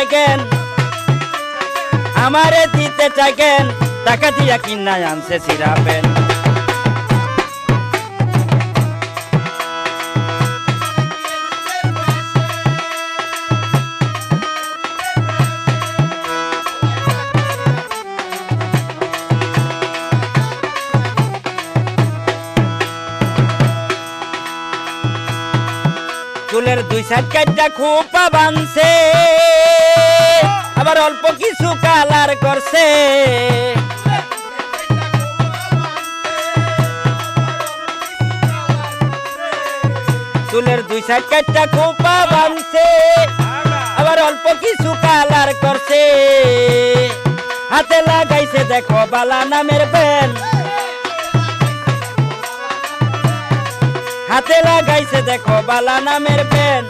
চাইকেন আমারে দিতে চাইকেন টাকা দিয়া কিনা আনছে সিরাপেন চুলের দুই সাইড কাটটা খোপা বানছে আবার অল্প কিছু কালার করছে চুলের দুই সাইড কাটটা খোপা বানছে আবার অল্প কিছু কালার করছে হাতে লাগাইছে দেখো বালা নামের পেন হাতে লাগাইছে দেখো বালা নামের পেন